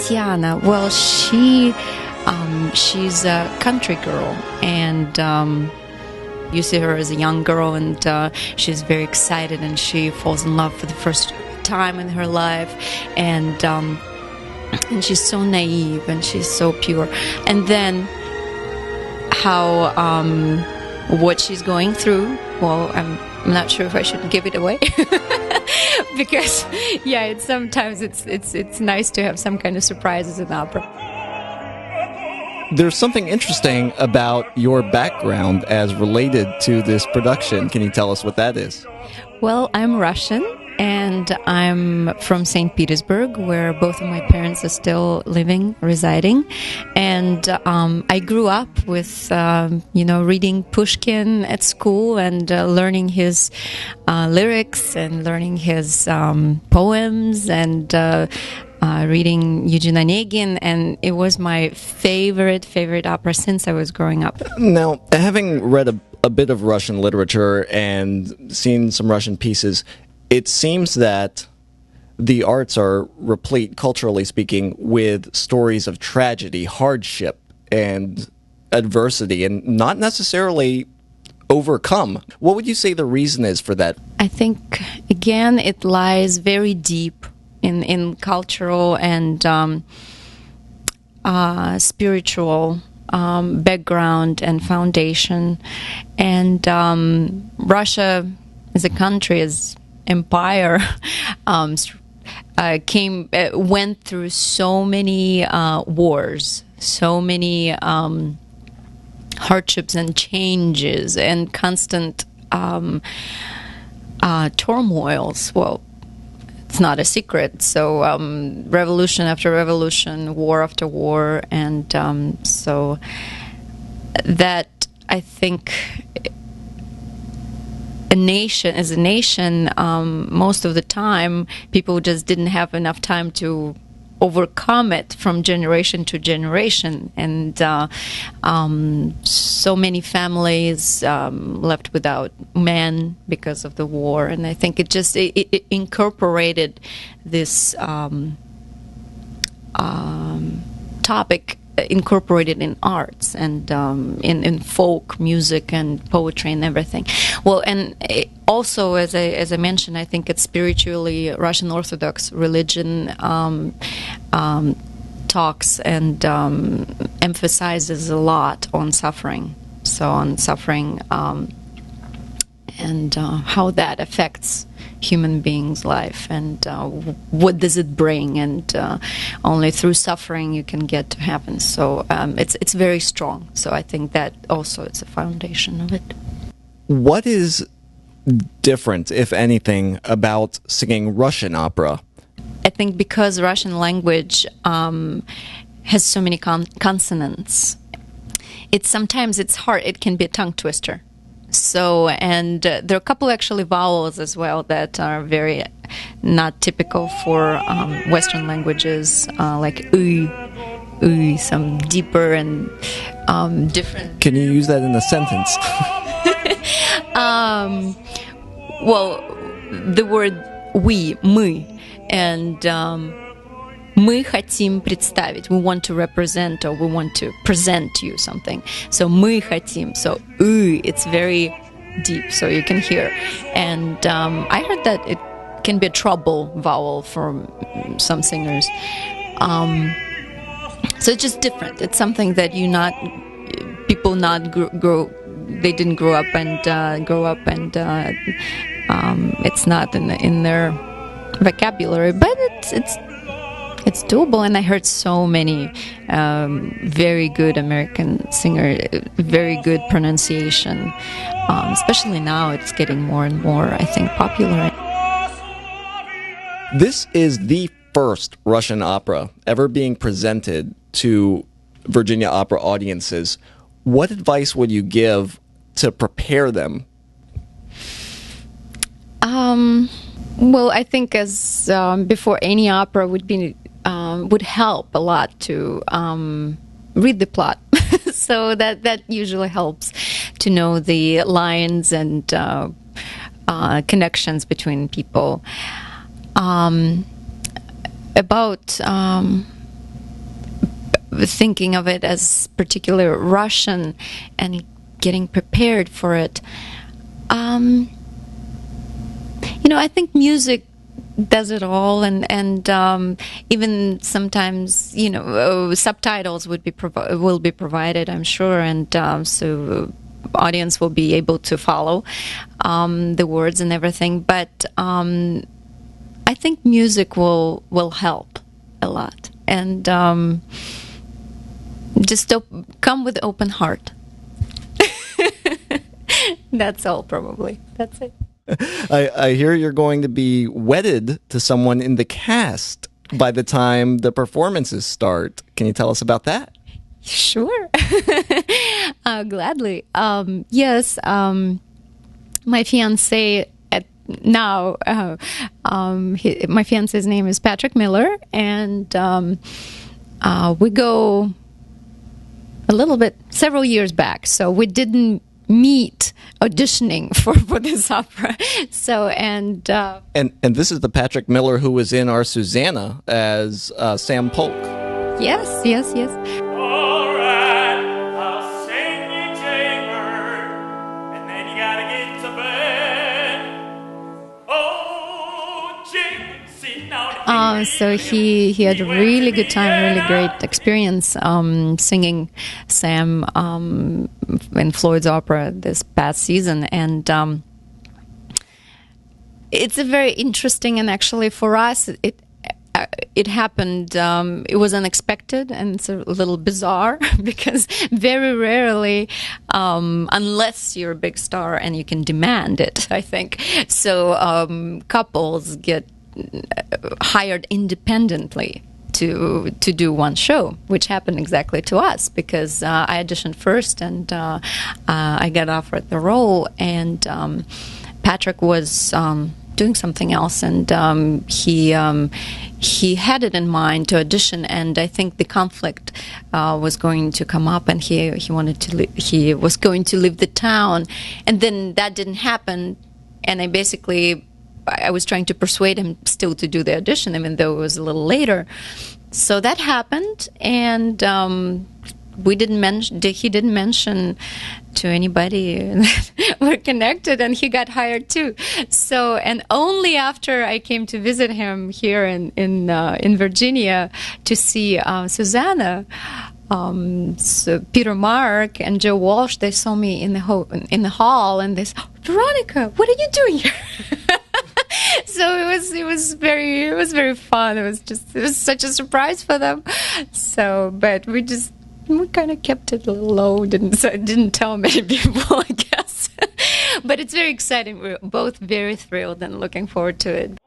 Tatiana. Well, she's a country girl, and you see her as a young girl, and she's very excited, and she falls in love for the first time in her life, and she's so naive, and she's so pure. And then how what she's going through, well, I'm not sure if I should give it away. Because sometimes it's nice to have some kind of surprises in opera. There's something interesting about your background as related to this production. Can you tell us what that is? Well, I'm Russian, and I'm from St. Petersburg, where both of my parents are still residing. And I grew up with, reading Pushkin at school and learning his lyrics and learning his poems and reading Eugene Onegin, and it was my favorite opera since I was growing up. Now, having read a bit of Russian literature and seen some Russian pieces, it seems that the arts are replete, culturally speaking, with stories of tragedy, hardship, and adversity, and not necessarily overcome. What would you say the reason is for that? I think, again, it lies very deep in cultural and spiritual background and foundation. And Russia as a country, as empire, went through so many wars, so many hardships and changes and constant turmoils. Well, it's not a secret. So revolution after revolution, war after war, and so that, I think, as a nation, most of the time, people just didn't have enough time to overcome it from generation to generation, and so many families left without men because of the war. And I think it incorporated this topic, incorporated in arts and in folk music and poetry and everything. Well, and also, as I mentioned, I think it's spiritually Russian Orthodox religion talks and emphasizes a lot on suffering. So on suffering and how that affects human beings' life, and what does it bring, and only through suffering you can get to heaven. So it's very strong. So I think that also it's a foundation of it. What is different, if anything, about singing Russian opera? I think because Russian language has so many consonants, sometimes it's hard. It can be a tongue twister. So, and there are a couple actually vowels as well that are very not typical for Western languages, like some deeper and different. Can you use that in a sentence? Well, the word мы, and мы хотим представить. We want to represent, or we want to present you something. So мы хотим. So it's very deep, so you can hear. And I heard that it can be a trouble vowel for some singers. So it's just different. It's something that people they didn't grow up and it's not in their vocabulary, but it's doable. And I heard so many very good American singers, very good pronunciation. Especially now, it's getting more and more, I think, popular. This is the first Russian opera ever being presented to Virginia opera audiences. What advice would you give to prepare them? Well, I think as before any opera would help a lot to read the plot. So that usually helps to know the lines and connections between people. About thinking of it as particularly Russian and getting prepared for it. I think music does it all, and even sometimes subtitles will be provided, I'm sure, and so audience will be able to follow the words and everything. But I think music will help a lot, and just come with open heart. That's all, probably. That's it. I hear you're going to be wedded to someone in the cast by the time the performances start. Can you tell us about that? Sure. Gladly. Yes, my fiancé now, my fiancé's name is Patrick Miller, and we go several years back, so we didn't meet auditioning for this opera. So and this is the Patrick Miller who was in our Susanna as Sam Polk. Yes. All right, I'll sing you Jaybird, and then you gotta get to bed. Oh, Jing, see now. So he had a really good time, really great experience singing Sam in Floyd's opera this past season, and it's a very interesting, and actually for us it happened. It was unexpected, and it's a little bizarre because very rarely, unless you're a big star and you can demand it, I think. So couples get hired independently to do one show, which happened exactly to us because I auditioned first, and I got offered the role, and Patrick was doing something else, and he had it in mind to audition, and I think the conflict was going to come up, and he was going to leave the town, and then that didn't happen, and I was trying to persuade him still to do the audition, even though it was a little later. So that happened, and he didn't mention to anybody that we're connected, and he got hired too. So, and only after I came to visit him here in Virginia to see Susanna, so Peter Mark and Joe Walsh, they saw me in the hall, and they said, "Veronica, what are you doing here?" So it was very fun. It was such a surprise for them. So, but we kind of kept it a little low. Didn't tell many people, I guess. But it's very exciting. We're both very thrilled and looking forward to it.